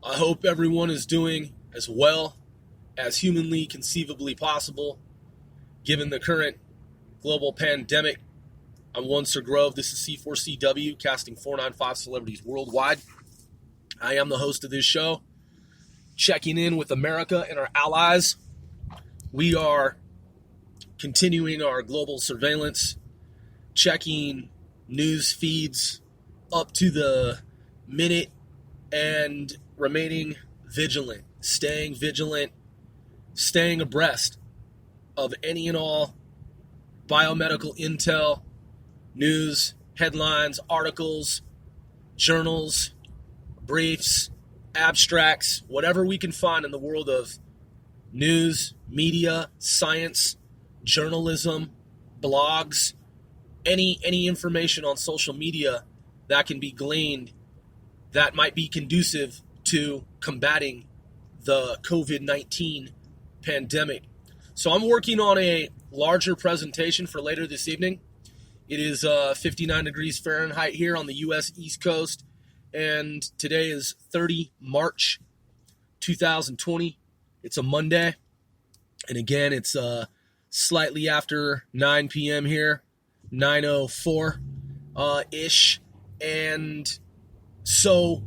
I hope everyone is doing as well as humanly conceivably possible, given the current global pandemic. I'm one Sir Grove. This is C4CW, casting 495 celebrities worldwide. I am the host of this show, checking in with America and our allies. We are continuing our global surveillance, checking news feeds up to the minute and remaining vigilant, staying abreast of any and all biomedical intel, news, headlines, articles, journals, briefs, abstracts, whatever we can find in the world of news, media, science, journalism, blogs, any information on social media that can be gleaned that might be conducive to combating the COVID-19 pandemic. So I'm working on a larger presentation for later this evening. It is 59 degrees Fahrenheit here on the U.S. East Coast, and today is 30 March 2020. It's a Monday, and again, it's slightly after 9 p.m. here, 9:04-ish, and so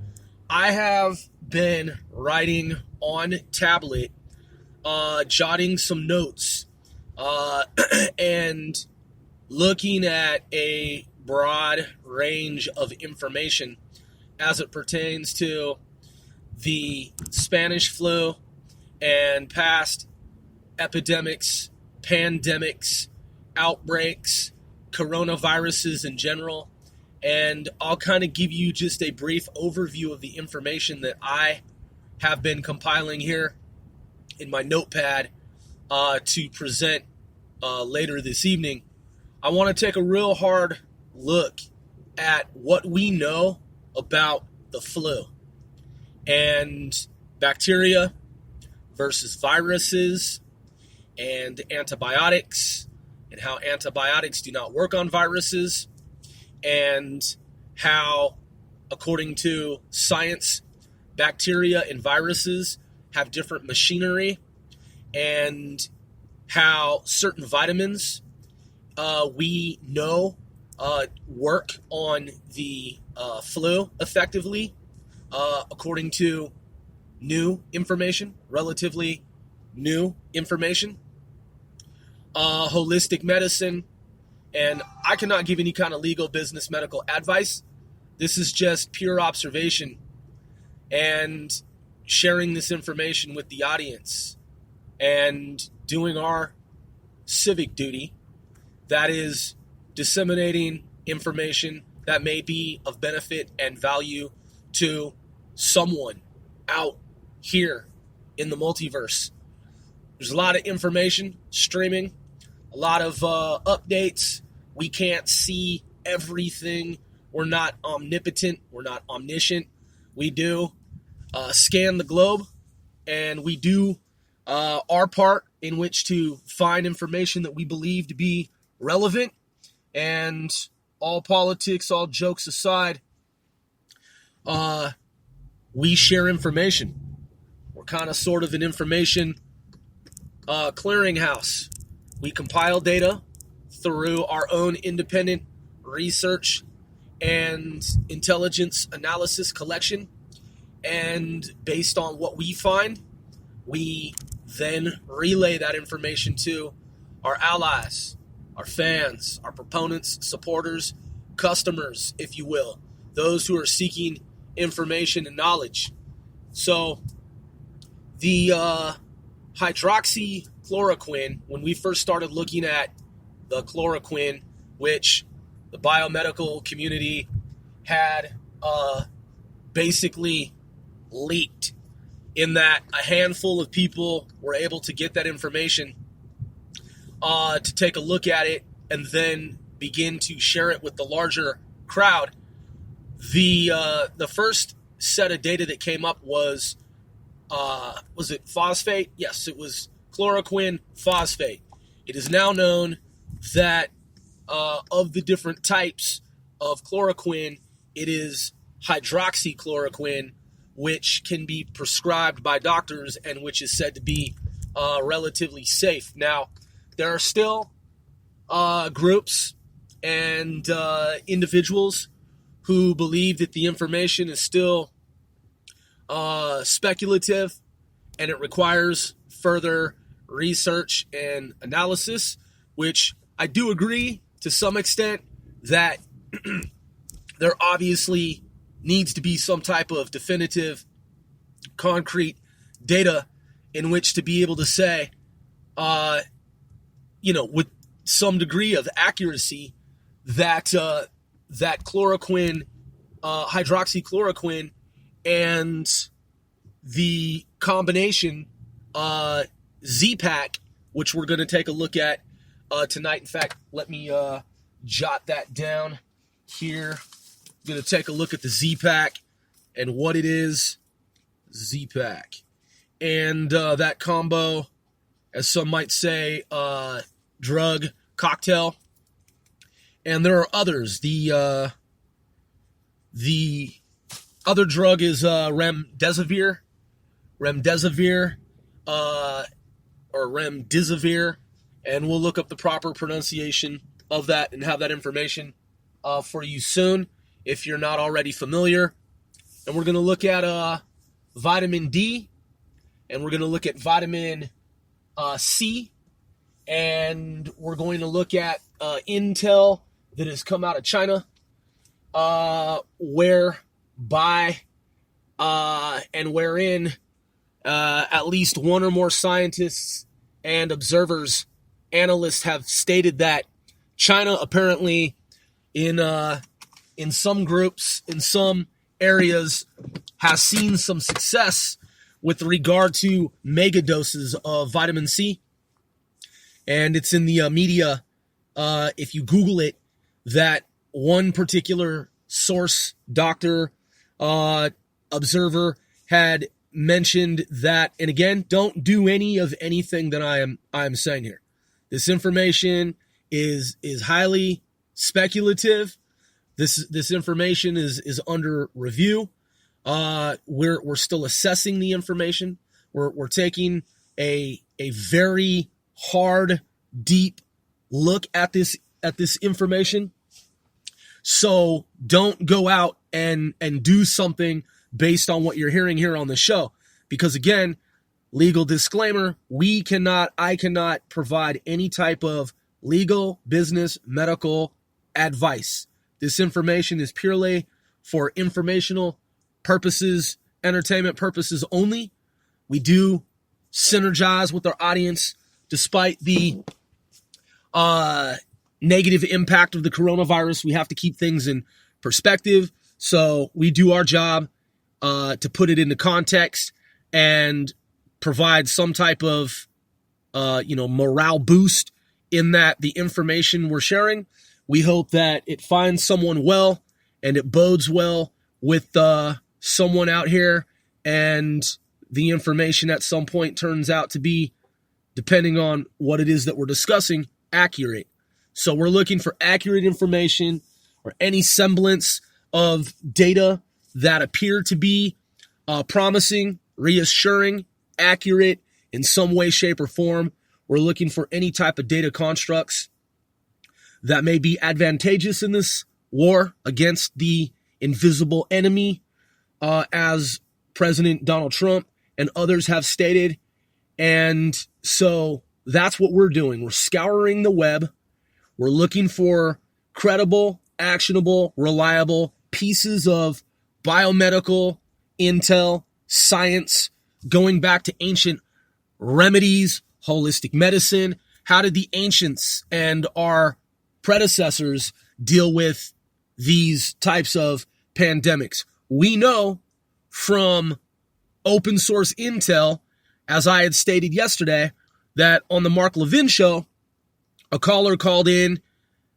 I have been writing on tablet, jotting some notes, and looking at a broad range of information as it pertains to the Spanish flu and past epidemics, pandemics, outbreaks, coronaviruses in general. And I'll kind of give you just a brief overview of the information that I have been compiling here in my notepad to present later this evening. I want to take a real hard look at what we know about the flu and bacteria versus viruses and antibiotics, and how antibiotics do not work on viruses, and how, according to science, bacteria and viruses have different machinery, and how certain vitamins we know work on the flu effectively, according to new information, relatively new information, holistic medicine. And I cannot give any kind of legal, business, medical advice. This is just pure observation and sharing this information with the audience and doing our civic duty, that is disseminating information that may be of benefit and value to someone out here in the multiverse. There's a lot of information streaming, a lot of updates. We can't see everything. We're not omnipotent. We're not omniscient. We do scan the globe, and we do our part in which to find information that we believe to be relevant. And all politics, all jokes aside, we share information. We're kind of sort of an information clearinghouse. We compile data through our own independent research and intelligence analysis collection. And based on what we find, we then relay that information to our allies, our fans, our proponents, supporters, customers, if you will, those who are seeking information and knowledge. So the hydroxychloroquine, when we first started looking at the chloroquine, which the biomedical community had basically leaked, in that a handful of people were able to get that information to take a look at it and then begin to share it with the larger crowd. The first set of data that came up was it phosphate? Yes, it was chloroquine phosphate. It is now known that of the different types of chloroquine, it is hydroxychloroquine, which can be prescribed by doctors and which is said to be relatively safe. Now, there are still groups and individuals who believe that the information is still speculative and it requires further research and analysis, which I do agree to some extent that there obviously needs to be some type of definitive, concrete data in which to be able to say, with some degree of accuracy that that chloroquine, hydroxychloroquine, and the combination Z-Pak, which we're going to take a look at tonight. In fact, let me jot that down here. I'm going to take a look at the Z-Pak and what it is. Z-Pak. And that combo, as some might say, drug cocktail. And there are others. The other drug is remdesivir, or remdesivir, and we'll look up the proper pronunciation of that and have that information for you soon if you're not already familiar. And we're going to look at vitamin D, and we're going to look at vitamin C, and we're going to look at intel that has come out of China, whereby and wherein at least one or more scientists and observers, analysts have stated that China apparently in some groups, in some areas, has seen some success with regard to mega doses of vitamin C. And it's in the media, if you Google it, that one particular source, doctor, observer, had mentioned that. And again, don't do any of anything that I am saying here. This information is highly speculative. This information is under review. We're still assessing the information. We're taking a very hard, deep look at this information. So don't go out and do something based on what you're hearing here on the show. Because again, legal disclaimer, I cannot provide any type of legal, business, medical advice. This information is purely for informational purposes, entertainment purposes only. We do synergize with our audience despite the negative impact of the coronavirus. We have to keep things in perspective. So we do our job to put it into context and provide some type of morale boost in that the information we're sharing, we hope that it finds someone well and it bodes well with someone out here, and the information at some point turns out to be, depending on what it is that we're discussing, accurate. So we're looking for accurate information or any semblance of data that appear to be promising, reassuring, accurate in some way, shape, or form. We're looking for any type of data constructs that may be advantageous in this war against the invisible enemy, as President Donald Trump and others have stated. And so that's what we're doing. We're scouring the web. We're looking for credible, actionable, reliable pieces of biomedical intel, science, going back to ancient remedies, holistic medicine. How did the ancients and our predecessors deal with these types of pandemics? We know from open source intel, as I had stated yesterday, that on the Mark Levin show, a caller called in,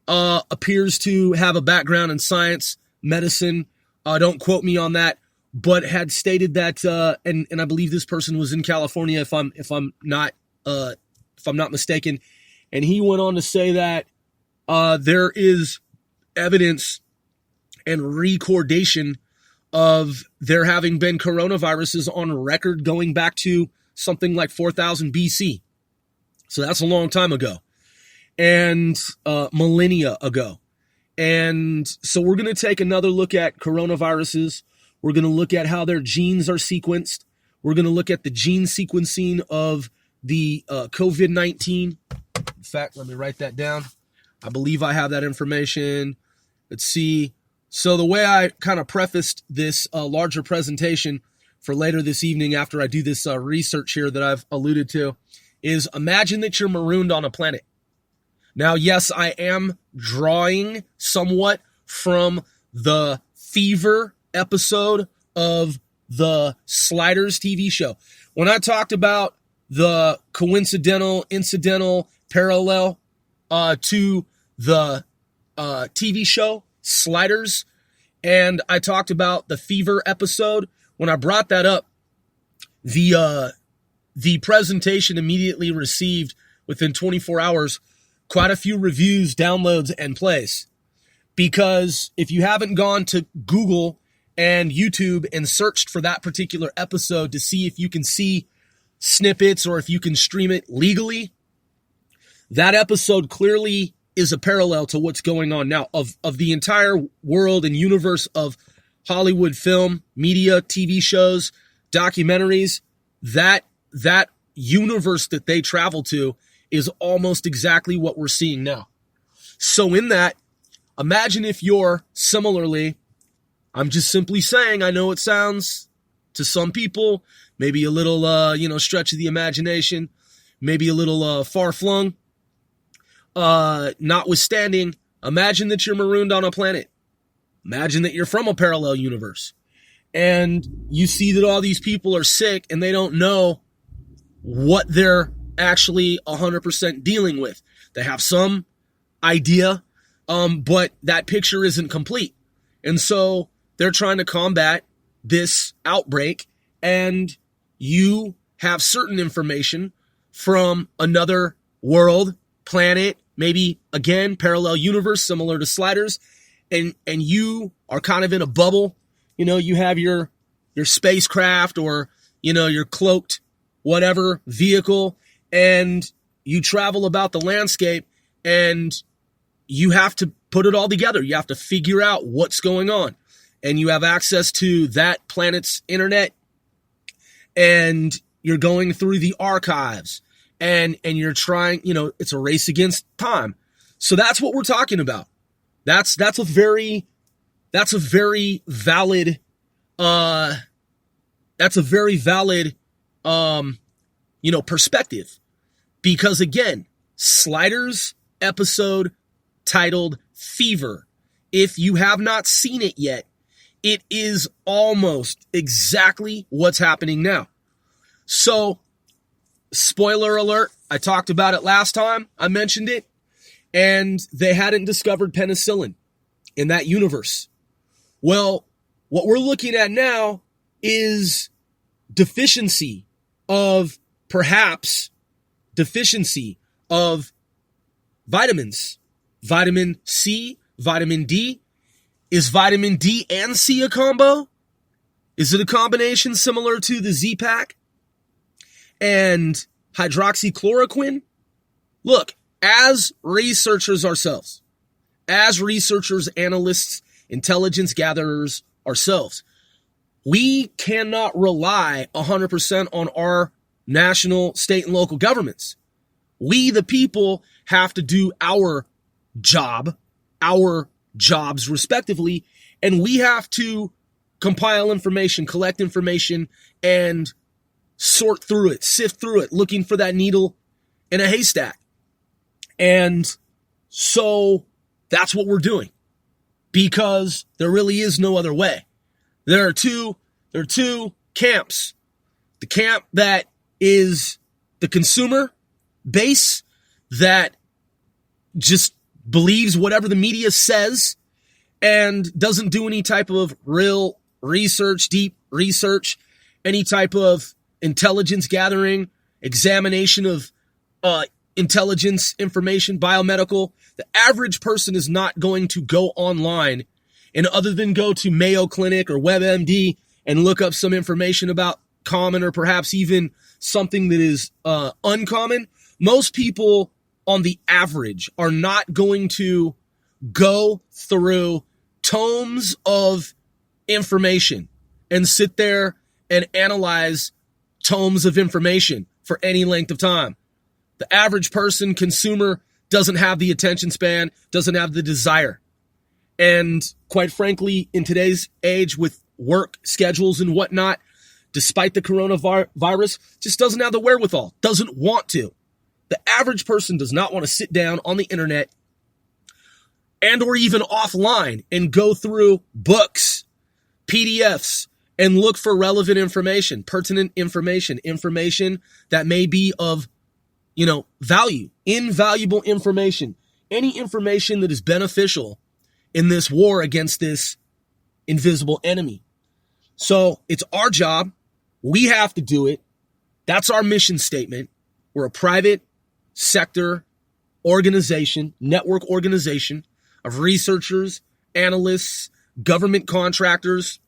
appears to have a background in science, medicine. Don't quote me on that, but had stated that, and I believe this person was in California, if I'm not mistaken, and he went on to say that there is evidence and recordation of there having been coronaviruses on record going back to something like 4000 BC. So that's a long time ago, and millennia ago. And so we're going to take another look at coronaviruses. We're going to look at how their genes are sequenced. We're going to look at the gene sequencing of the COVID-19. In fact, let me write that down. I believe I have that information. Let's see. So the way I kind of prefaced this larger presentation for later this evening after I do this research here that I've alluded to is imagine that you're marooned on a planet. Now, yes, I am drawing somewhat from the Fever episode of the Sliders TV show. When I talked about the coincidental, incidental parallel to the TV show Sliders, and I talked about the Fever episode, when I brought that up, the presentation immediately received, within 24 hours, quite a few reviews, downloads, and plays. Because if you haven't gone to Google and YouTube and searched for that particular episode to see if you can see snippets or if you can stream it legally, that episode clearly is a parallel to what's going on now of the entire world and universe of Hollywood film, media, TV shows, documentaries. That universe that they travel to is almost exactly what we're seeing now. So in that, imagine if you're similarly, I'm just simply saying, I know it sounds to some people, maybe a little, stretch of the imagination, maybe a little far-flung. Notwithstanding, imagine that you're marooned on a planet. Imagine that you're from a parallel universe. And you see that all these people are sick and they don't know what they're actually 100% dealing with. They have some idea, but that picture isn't complete. And so they're trying to combat this outbreak, and you have certain information from another world, planet, maybe, again, parallel universe, similar to Sliders, and you are kind of in a bubble. You have your spacecraft or, your cloaked whatever vehicle, and you travel about the landscape, and you have to put it all together. You have to figure out what's going on, and you have access to that planet's internet, and you're going through the archives, and you're trying, it's a race against time. So that's what we're talking about. That's a very valid perspective, because again, Sliders episode titled Fever. If you have not seen it yet, it is almost exactly what's happening now. So, spoiler alert, I talked about it last time, I mentioned it, and they hadn't discovered penicillin in that universe. Well, what we're looking at now is deficiency of vitamins. Vitamin C, vitamin D. Is vitamin D and C a combo? Is it a combination similar to the Z-Pack and hydroxychloroquine? Look, as researchers ourselves, as researchers, analysts, intelligence gatherers ourselves, we cannot rely 100% on our national, state, and local governments. We, the people, have to do our jobs respectively, and we have to compile information, collect information, and sort through it, sift through it, looking for that needle in a haystack. And so that's what we're doing, because there really is no other way. There are two camps. The camp that is the consumer base that just believes whatever the media says and doesn't do any type of real research, deep research, any type of intelligence gathering, examination of intelligence information, biomedical. The average person is not going to go online And other than go to Mayo Clinic or WebMD and look up some information about common or perhaps even something that is uncommon, most people on the average are not going to go through tomes of information and sit there and analyze tomes of information for any length of time. The average person, consumer, doesn't have the attention span, doesn't have the desire. And quite frankly, in today's age with work schedules and whatnot, despite the coronavirus, just doesn't have the wherewithal, doesn't want to. The average person does not want to sit down on the internet and or even offline and go through books, PDFs, and look for relevant information, pertinent information, information that may be of, value, invaluable information, any information that is beneficial in this war against this invisible enemy. So it's our job. We have to do it. That's our mission statement. We're a private sector organization, network organization of researchers, analysts, government contractors.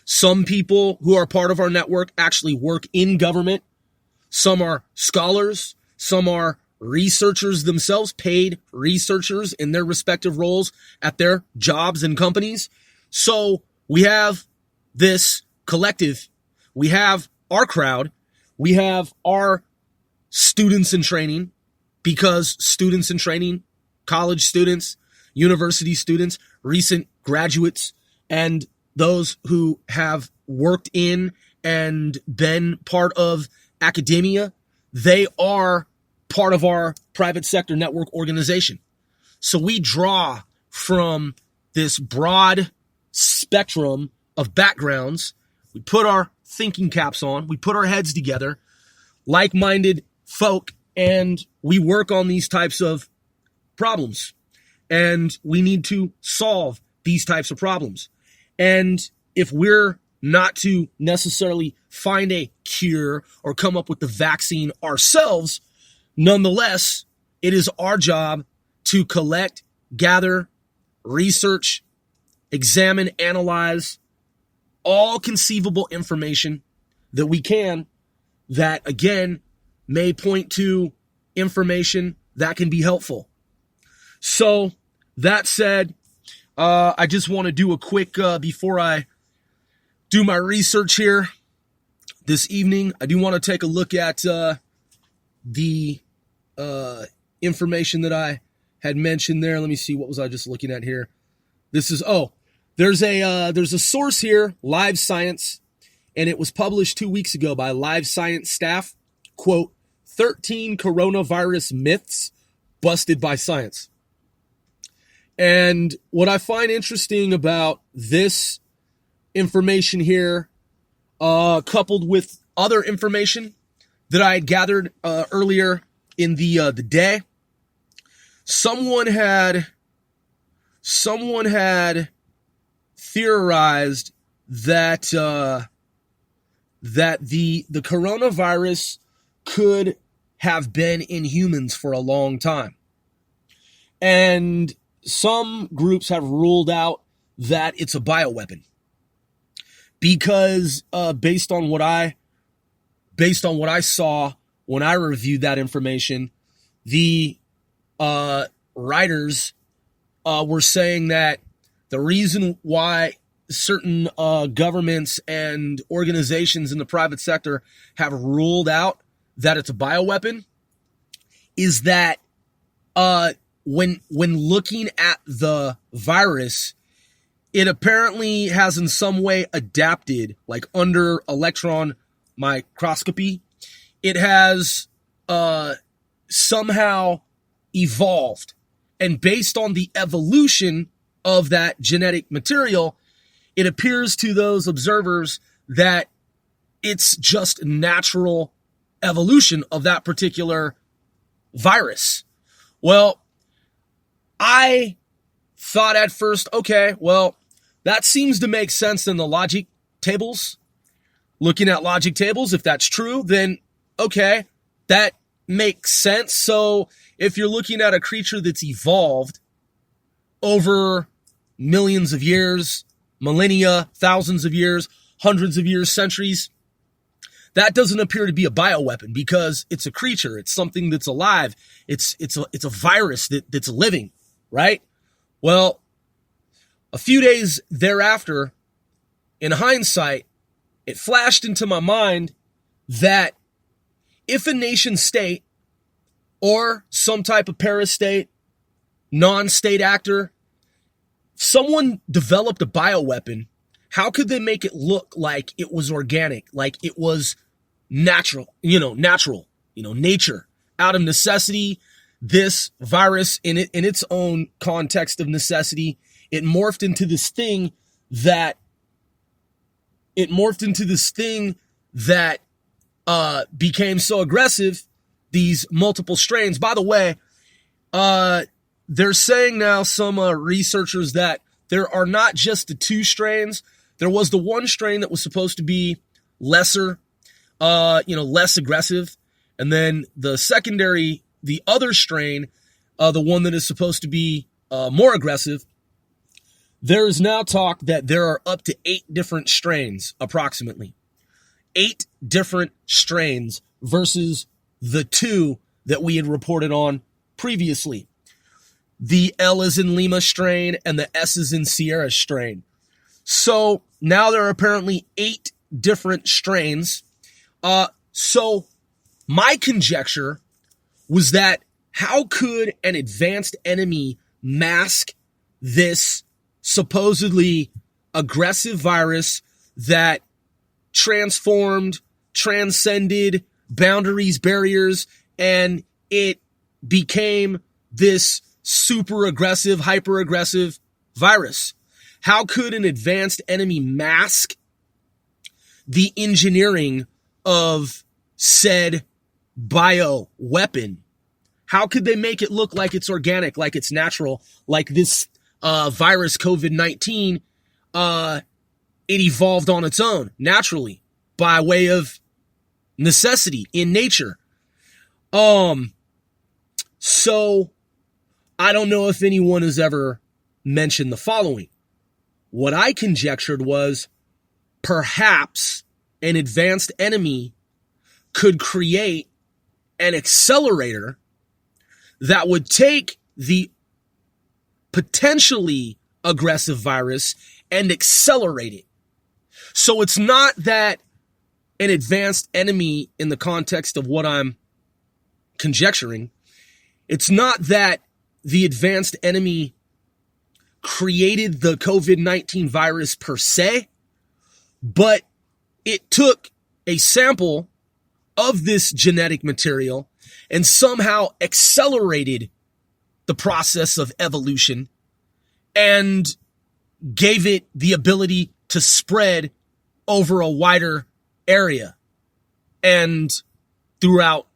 Some people who are part of our network actually work in government. Some are scholars. Some are researchers themselves, paid researchers in their respective roles at their jobs and companies. So we have this collective. We have our crowd. We have our students in training, because students in training, college students, university students, recent graduates, and those who have worked in and been part of academia, they are part of our private sector network organization. So we draw from this broad spectrum of backgrounds. We put our thinking caps on, we put our heads together, like-minded folk, and we work on these types of problems. And we need to solve these types of problems. And if we're not to necessarily find a cure or come up with the vaccine ourselves, nonetheless, it is our job to collect, gather, research, examine, analyze all conceivable information that we can that, again, may point to information that can be helpful. So, that said, I just want to do a quick, before I do my research here this evening, I do want to take a look at the information that I had mentioned there. Let me see, what was I just looking at here? This is, there's a source here, Live Science, and it was published 2 weeks ago by Live Science staff, quote, 13 coronavirus myths busted by science. And what I find interesting about this information here, coupled with other information that I had gathered earlier in the day, someone had theorized that that the coronavirus could have been in humans for a long time. And some groups have ruled out that it's a bioweapon because based on what I saw when I reviewed that information, the writers were saying that the reason why certain governments and organizations in the private sector have ruled out that it's a bioweapon is that when looking at the virus, it apparently has in some way adapted, like under electron microscopy, it has somehow evolved. And based on the evolution of that genetic material, it appears to those observers that it's just natural evolution of that particular virus. Well, I thought at first, okay, well, that seems to make sense in the logic tables. Looking at logic tables, if that's true, then okay, that makes sense. So if you're looking at a creature that's evolved over millions of years, millennia, thousands of years, hundreds of years, centuries. That doesn't appear to be a bioweapon because it's a creature. It's something that's alive. It's a virus that's living, right? Well, a few days thereafter, in hindsight, it flashed into my mind that if a nation state or some type of parastate, non-state actor, someone developed a bioweapon, how could they make it look like it was organic, like it was natural, nature, out of necessity? This virus in its own context of necessity, it morphed into this thing that became so aggressive, these multiple strains. By the way, they're saying now, some researchers, that there are not just the two strains. There was the one strain that was supposed to be less aggressive. And then the other strain, the one that is supposed to be more aggressive. There is now talk that there are up to 8 different strains, approximately. 8 different strains versus the 2 that we had reported on previously. The L is in Lima strain and the S is in Sierra strain. So now there are apparently 8 different strains. So my conjecture was that how could an advanced enemy mask this supposedly aggressive virus that transcended boundaries, barriers, and it became this super aggressive, hyper aggressive virus? How could an advanced enemy mask the engineering of said bioweapon? How could they make it look like it's organic, like it's natural, like this virus COVID-19, it evolved on its own, naturally, by way of necessity in nature? So I don't know if anyone has ever mentioned the following. What I conjectured was perhaps an advanced enemy could create an accelerator that would take the potentially aggressive virus and accelerate it. So it's not that an advanced enemy, in the context of what I'm conjecturing, it's not that the advanced enemy created the COVID-19 virus per se, but it took a sample of this genetic material and somehow accelerated the process of evolution and gave it the ability to spread over a wider area and throughout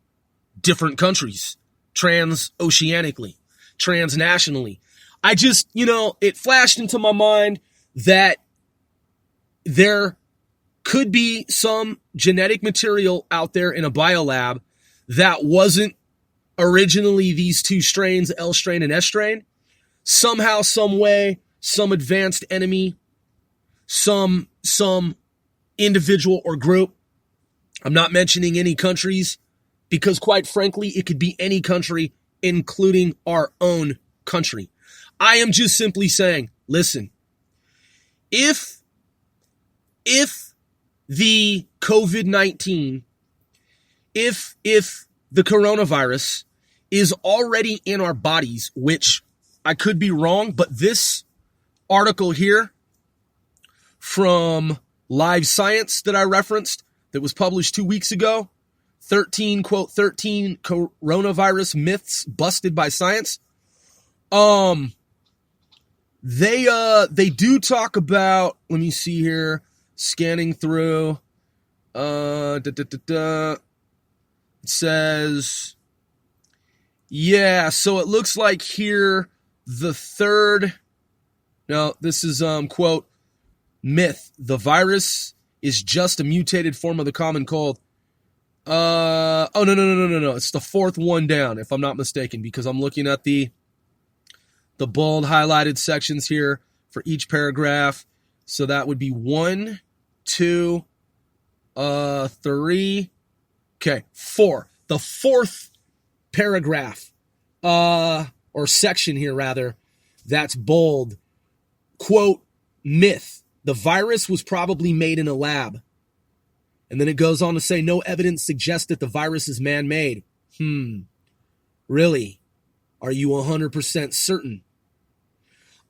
different countries, transoceanically, transnationally. I just, it flashed into my mind that there could be some genetic material out there in a biolab that wasn't originally these 2 strains, L strain and S strain. Somehow, some way, some advanced enemy, some individual or group. I'm not mentioning any countries because, quite frankly, it could be any country, including our own country. I am just simply saying, listen, if the COVID-19, if the coronavirus is already in our bodies, which I could be wrong, but this article here from Live Science that I referenced, that was published 2 weeks ago, 13 coronavirus myths busted by science. They do talk about, let me see here, scanning through, it says, yeah, so it looks like here this is, quote, myth. The virus is just a mutated form of the common cold. No. It's the 4th one down, if I'm not mistaken, because I'm looking at the bold highlighted sections here for each paragraph. So that would be 1, 2, 3. Okay, 4. The fourth paragraph, or section here rather, that's bold. Quote, myth. The virus was probably made in a lab. And then it goes on to say, no evidence suggests that the virus is man-made. Really? Are you 100% certain?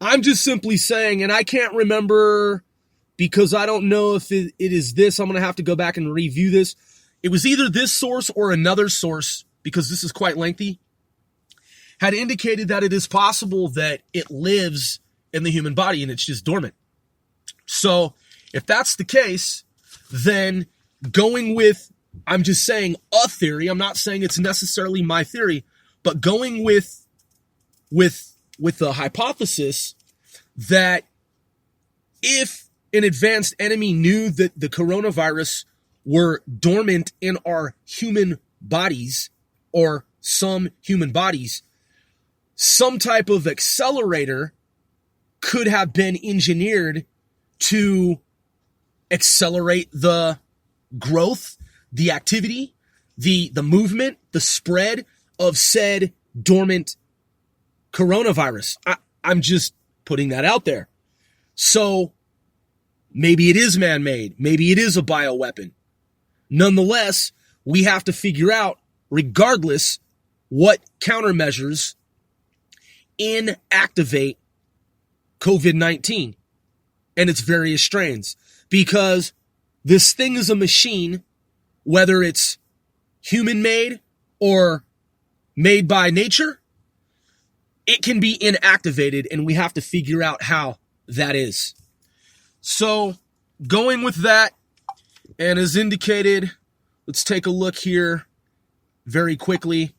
I'm just simply saying, and I can't remember because I don't know if it is this. I'm going to have to go back and review this. It was either this source or another source, because this is quite lengthy, had indicated that it is possible that it lives in the human body and it's just dormant. So if that's the case, then going with, I'm just saying a theory, I'm not saying it's necessarily my theory, but going with the hypothesis that if an advanced enemy knew that the coronavirus were dormant in our human bodies or some human bodies, some type of accelerator could have been engineered to accelerate the growth, the activity, the movement, the spread of said dormant coronavirus. I'm just putting that out there. So maybe it is man-made. Maybe it is a bioweapon. Nonetheless, we have to figure out, regardless, what countermeasures inactivate COVID-19 and its various strains. Because this thing is a machine, whether it's human-made or made by nature, it can be inactivated, and we have to figure out how that is. So, going with that, and as indicated, let's take a look here very quickly.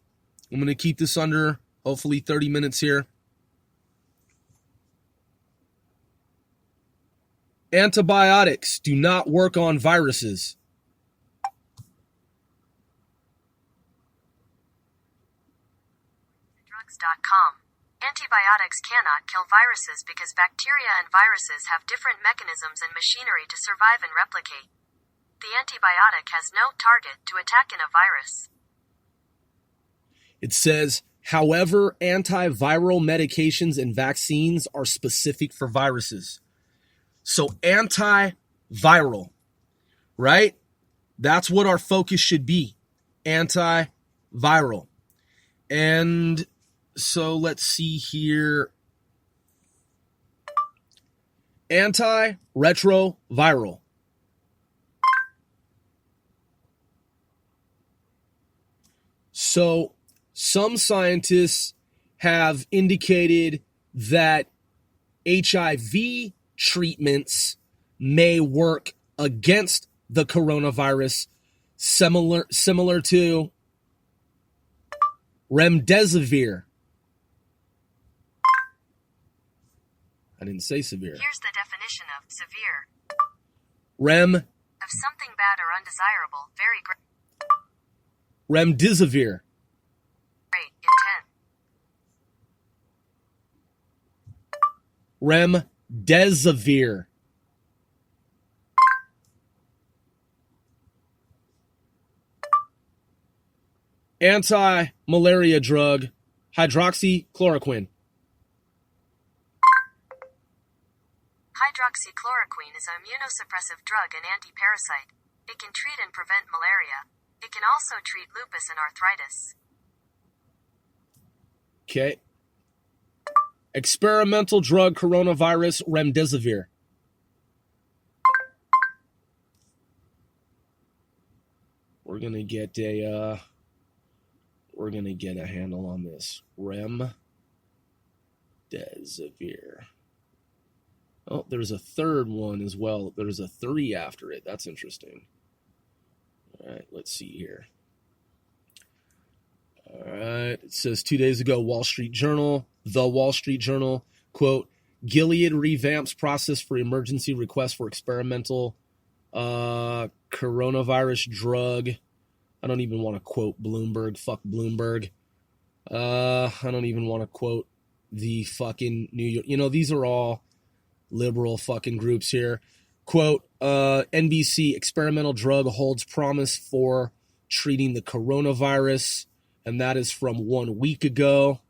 I'm going to keep this under, hopefully, 30 minutes here. Antibiotics do not work on viruses. Drugs.com. Antibiotics cannot kill viruses because bacteria and viruses have different mechanisms and machinery to survive and replicate. The antibiotic has no target to attack in a virus. It says, however, antiviral medications and vaccines are specific for viruses. So antiviral, right? That's what our focus should be. Antiviral. And so let's see here. Antiretroviral. So some scientists have indicated that HIV treatments may work against the coronavirus, similar to remdesivir. I didn't say severe. Here's the definition of severe. Of something bad or undesirable, very great. Remdesivir. Great, intense. Remdesivir. Anti-malaria drug, hydroxychloroquine. Hydroxychloroquine is an immunosuppressive drug and anti-parasite. It can treat and prevent malaria. It can also treat lupus and arthritis. Okay. Experimental drug coronavirus remdesivir. We're gonna get a handle on this. Remdesivir. Oh, there's a third one as well. There's a 3 after it. That's interesting. All right, let's see here. All right, it says 2 days ago, The Wall Street Journal, quote, Gilead revamps process for emergency request for experimental coronavirus drug. I don't even want to quote Bloomberg. Fuck Bloomberg. I don't even want to quote the fucking New York. You know, these are all liberal fucking groups here. Quote, NBC, experimental drug holds promise for treating the coronavirus. And that is from 1 week ago.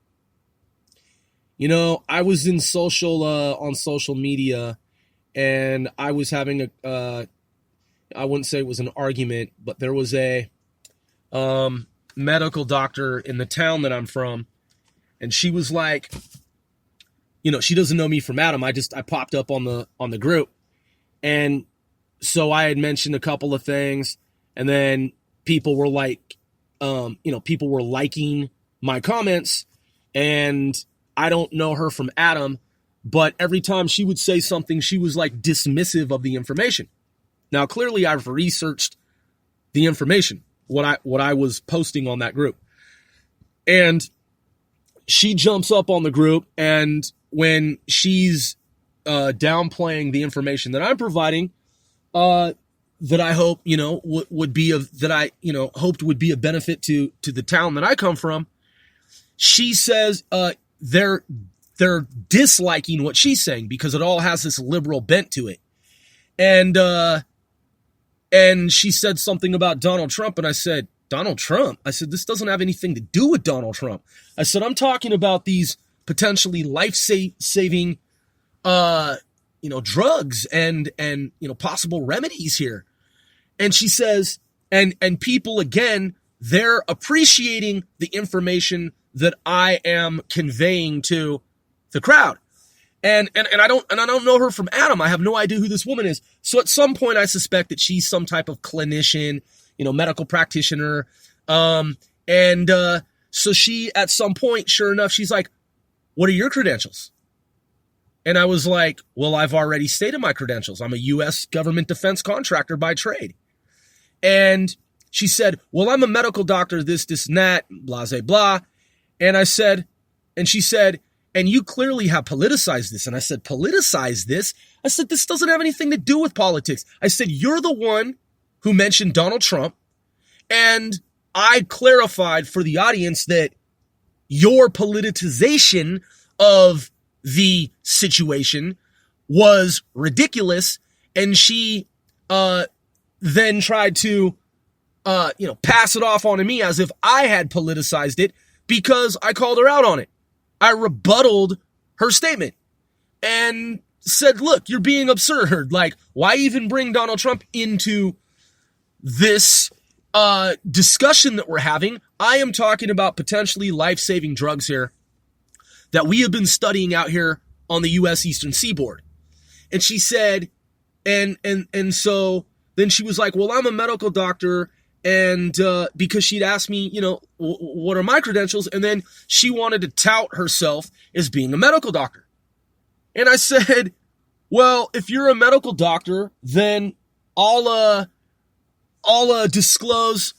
You know, I was in on social media, and I was having I wouldn't say it was an argument, but there was a medical doctor in the town that I'm from, and she was like, you know, she doesn't know me from Adam. I popped up on the group, and so I had mentioned a couple of things, and then people were like, people were liking my comments, and I don't know her from Adam, but every time she would say something, she was like dismissive of the information. Now, clearly I've researched the information, what I was posting on that group. And she jumps up on the group, and when she's downplaying the information that I'm providing, that I hope, hoped would be a benefit to the town that I come from, she says they're disliking what she's saying because it all has this liberal bent to it. And she said something about Donald Trump, and I said, Donald Trump? I said, this doesn't have anything to do with Donald Trump. I said, I'm talking about these potentially life-saving drugs and possible remedies here. And she says, and people, again, they're appreciating the information that I am conveying to the crowd. And I don't know her from Adam. I have no idea who this woman is. So at some point I suspect that she's some type of clinician, medical practitioner. So she, at some point, sure enough, she's like, what are your credentials? And I was like, well, I've already stated my credentials. I'm a U.S. government defense contractor by trade. And she said, well, I'm a medical doctor, this, and that, blah, blah, blah. And she said, and you clearly have politicized this. And I said, politicize this? I said, this doesn't have anything to do with politics. I said, you're the one who mentioned Donald Trump. And I clarified for the audience that your politicization of the situation was ridiculous. And she then tried to, pass it off onto me as if I had politicized it because I called her out on it. I rebutted her statement and said, look, you're being absurd. Like, why even bring Donald Trump into this discussion that we're having? I am talking about potentially life-saving drugs here that we have been studying out here on the U.S. Eastern Seaboard. And she said, and so then she was like, well, I'm a medical doctor. And because she'd asked me, what are my credentials? And then she wanted to tout herself as being a medical doctor. And I said, well, if you're a medical doctor, then I'll disclose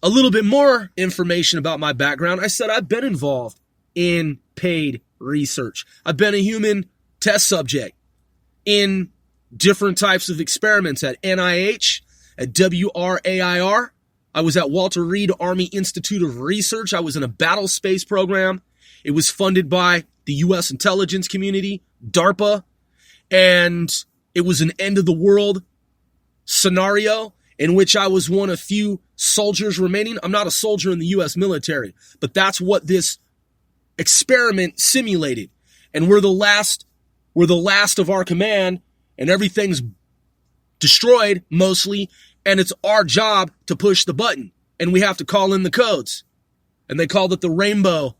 a little bit more information about my background. I said, I've been involved in paid research. I've been a human test subject in different types of experiments at NIH, at WRAIR. I was at Walter Reed Army Institute of Research. I was in a battle space program. It was funded by the U.S. intelligence community, DARPA, and it was an end of the world scenario in which I was one of few soldiers remaining. I'm not a soldier in the U.S. military, but that's what this experiment simulated. And we're the last of our command, and everything's destroyed mostly, and it's our job to push the button, and we have to call in the codes. And they called it the Rainbow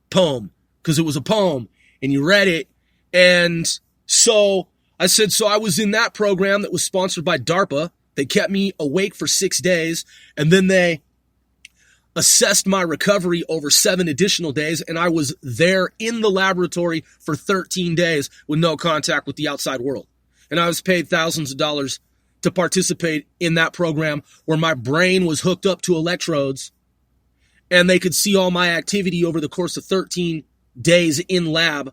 Poem because it was a poem, and you read it. And so I said, so I was in that program that was sponsored by DARPA. They kept me awake for 6 days, and then they assessed my recovery over 7 additional days, and I was there in the laboratory for 13 days with no contact with the outside world. And I was paid thousands of dollars to participate in that program where my brain was hooked up to electrodes and they could see all my activity over the course of 13 days in lab.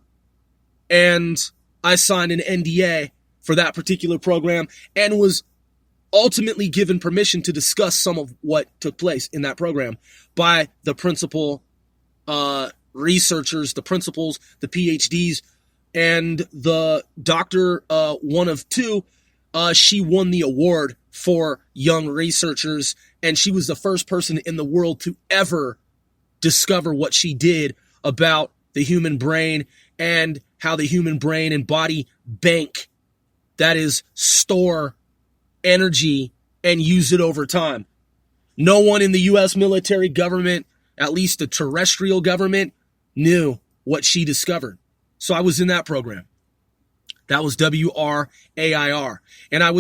And I signed an NDA for that particular program and was ultimately given permission to discuss some of what took place in that program by the principal researchers, the principals, the PhDs And the doctor, one of two, she won the award for young researchers, and she was the first person in the world to ever discover what she did about the human brain and how the human brain and body bank, that is, store energy and use it over time. No one in the U.S. military government, at least the terrestrial government, knew what she discovered. So I was in that program. That was WRAIR. And I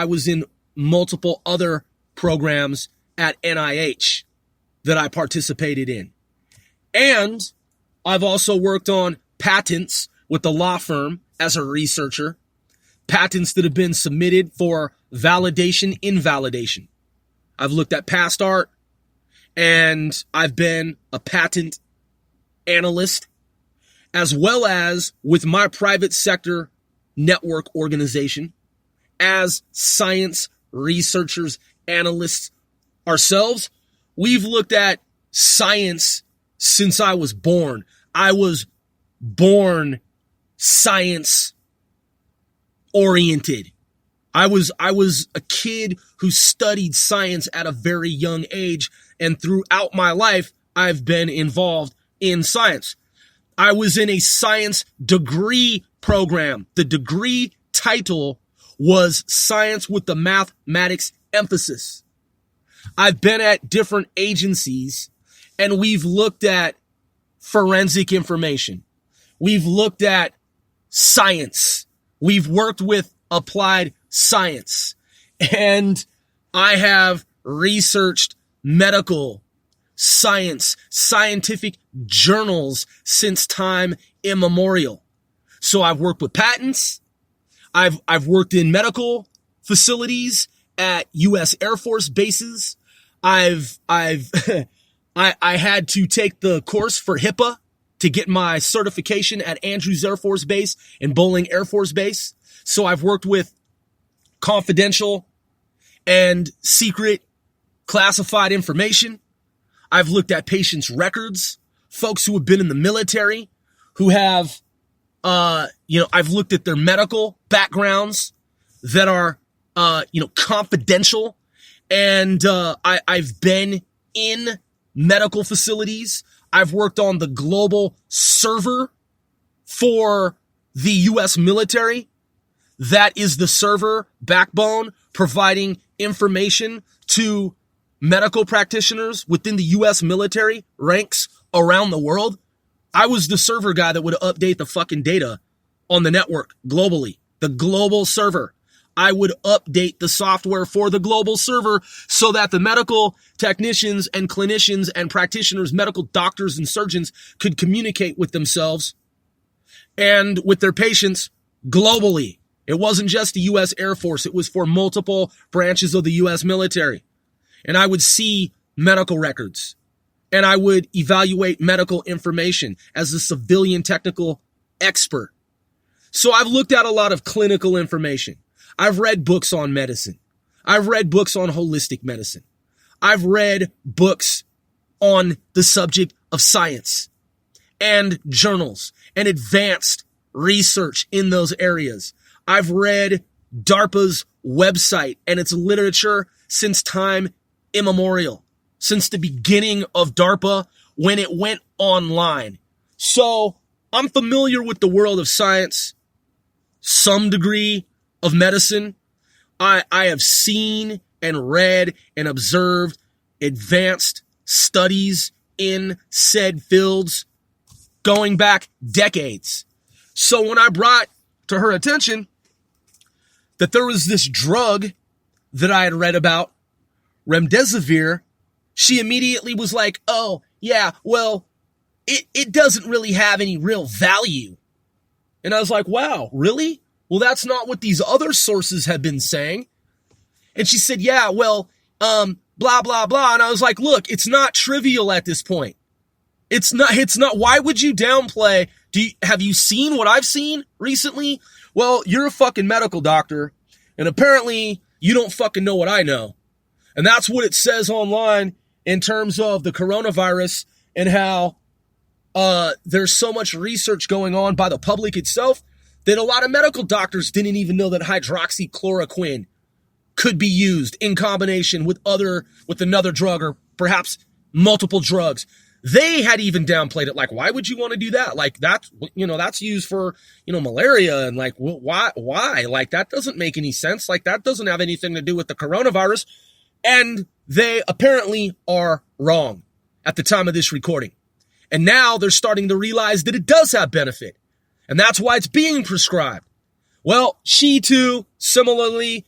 was in multiple other programs at NIH that I participated in. And I've also worked on patents with the law firm as a researcher, patents that have been submitted for validation, invalidation. I've looked at past art, and I've been a patent analyst, as well as with my private sector network organization, as science researchers, analysts ourselves. We've looked at science since I was born. I was born science oriented. I was a kid who studied science at a very young age, and throughout my life, I've been involved in science. I was in a science degree program. The degree title was science with the mathematics emphasis. I've been at different agencies, and we've looked at forensic information. We've looked at science. We've worked with applied science. And I have researched medical science, scientific journals since time immemorial. So I've worked with patents. I've worked in medical facilities at U.S. Air Force bases. I had to take the course for HIPAA to get my certification at Andrews Air Force Base and Bolling Air Force Base. So I've worked with confidential and secret classified information. I've looked at patients' records, folks who have been in the military, who have, I've looked at their medical backgrounds that are, confidential. And I've been in medical facilities. I've worked on the global server for the U.S. military. That is the server backbone providing information to medical practitioners within the U.S. military ranks around the world. I was the server guy that would update the fucking data on the network globally. The global server. I would update the software for the global server so that the medical technicians and clinicians and practitioners, medical doctors and surgeons could communicate with themselves and with their patients globally. It wasn't just the U.S. Air Force. It was for multiple branches of the U.S. military. And I would see medical records, and I would evaluate medical information as a civilian technical expert. So I've looked at a lot of clinical information. I've read books on medicine. I've read books on holistic medicine. I've read books on the subject of science and journals and advanced research in those areas. I've read DARPA's website and its literature since time immemorial, since the beginning of DARPA when it went online. So I'm familiar with the world of science, some degree of medicine. I have seen and read and observed advanced studies in said fields going back decades. So when I brought to her attention that there was this drug that I had read about, remdesivir, she immediately was like, oh, yeah, well, it doesn't really have any real value. And I was like, wow, really? Well, that's not what these other sources have been saying. And she said, yeah, well, blah, blah, blah. And I was like, look, it's not trivial at this point. It's not, why would you downplay? Have you seen what I've seen recently? Well, you're a fucking medical doctor, and apparently you don't fucking know what I know. And that's what it says online in terms of the coronavirus and how there's so much research going on by the public itself that a lot of medical doctors didn't even know that hydroxychloroquine could be used in combination with another drug or perhaps multiple drugs. They had even downplayed it. Like, why would you want to do that? Like, that's used for, malaria. And like, why? Like, that doesn't make any sense. Like, that doesn't have anything to do with the coronavirus. And they apparently are wrong at the time of this recording. And now they're starting to realize that it does have benefit. And that's why it's being prescribed. Well, she too, similarly,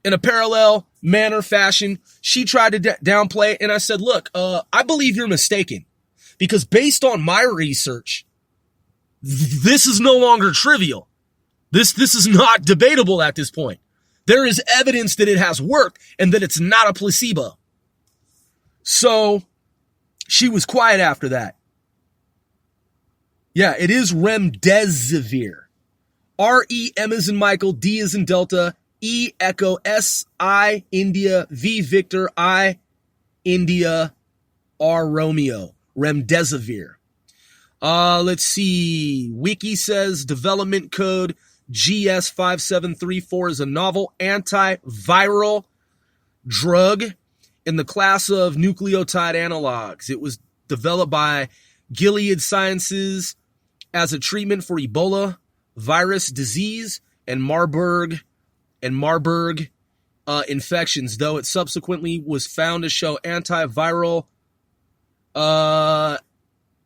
in a parallel manner, fashion, she tried to downplay it. And I said, look, I believe you're mistaken. Because based on my research, this is no longer trivial. This is not debatable at this point. There is evidence that it has worked and that it's not a placebo. So she was quiet after that. Yeah, it is remdesivir. R-E-M as in Michael, D as in Delta, E Echo, S-I India, V Victor, I India, R Romeo. Remdesivir. Let's see. Wiki says development code GS5734 is a novel antiviral drug in the class of nucleotide analogs. It was developed by Gilead Sciences as a treatment for Ebola virus disease and Marburg infections, though it subsequently was found to show antiviral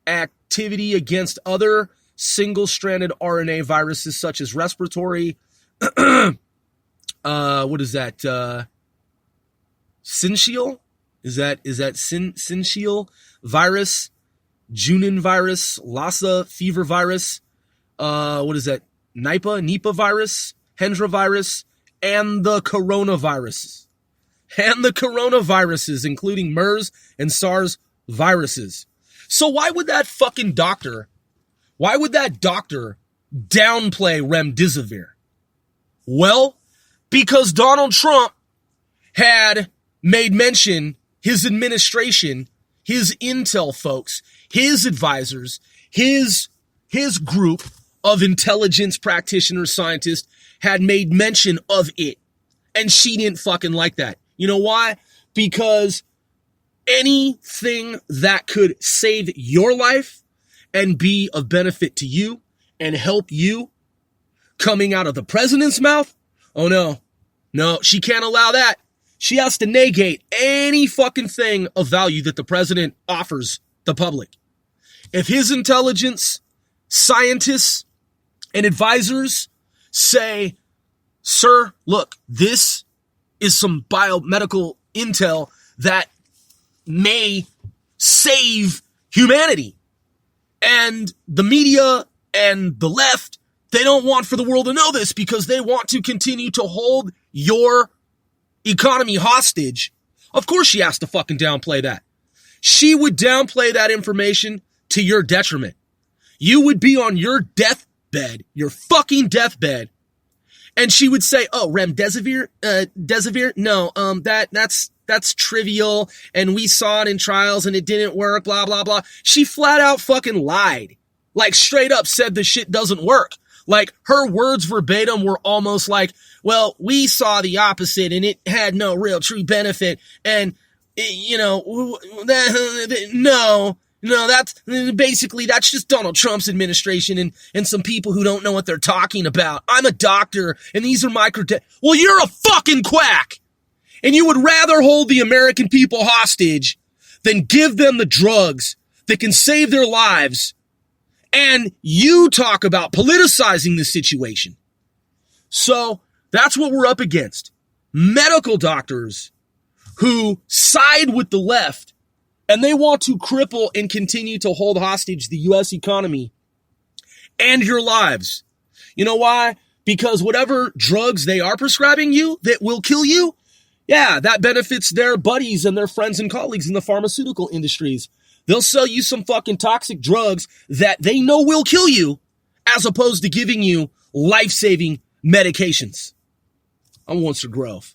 activity against other single-stranded RNA viruses such as respiratory, what is that? Syncytial? Is that syncytial virus? Junin virus, Lassa fever virus, what is that? Nipah virus, Hendra virus, and the coronaviruses. And the coronaviruses, including MERS and SARS viruses. So why would that doctor downplay remdesivir? Well, because Donald Trump had made mention, his administration, his intel folks, his advisors, his group of intelligence practitioners, scientists had made mention of it. And she didn't fucking like that. You know why? Because anything that could save your life and be of benefit to you and help you coming out of the president's mouth, oh no, she can't allow that. She has to negate any fucking thing of value that the president offers the public. If his intelligence, scientists, and advisors say, sir, look, this is some biomedical intel that may save humanity. And the media and the left, they don't want for the world to know this because they want to continue to hold your economy hostage. Of course she has to fucking downplay that. She would downplay that information to your detriment. You would be on your deathbed, your fucking deathbed, and she would say, oh, remdesivir, no, that's trivial, and we saw it in trials and it didn't work, blah, blah, blah. She flat out fucking lied. Like, straight up said the shit doesn't work. Like, her words verbatim were almost like, well, we saw the opposite and it had no real true benefit. And, no, that's just Donald Trump's administration and some people who don't know what they're talking about. I'm a doctor and these are my credentials. Well, you're a fucking quack. And you would rather hold the American people hostage than give them the drugs that can save their lives. And you talk about politicizing the situation. So that's what we're up against. Medical doctors who side with the left and they want to cripple and continue to hold hostage the U.S. economy and your lives. You know why? Because whatever drugs they are prescribing you that will kill you, yeah, that benefits their buddies and their friends and colleagues in the pharmaceutical industries. They'll sell you some fucking toxic drugs that they know will kill you as opposed to giving you life-saving medications. I'm Winston Grove.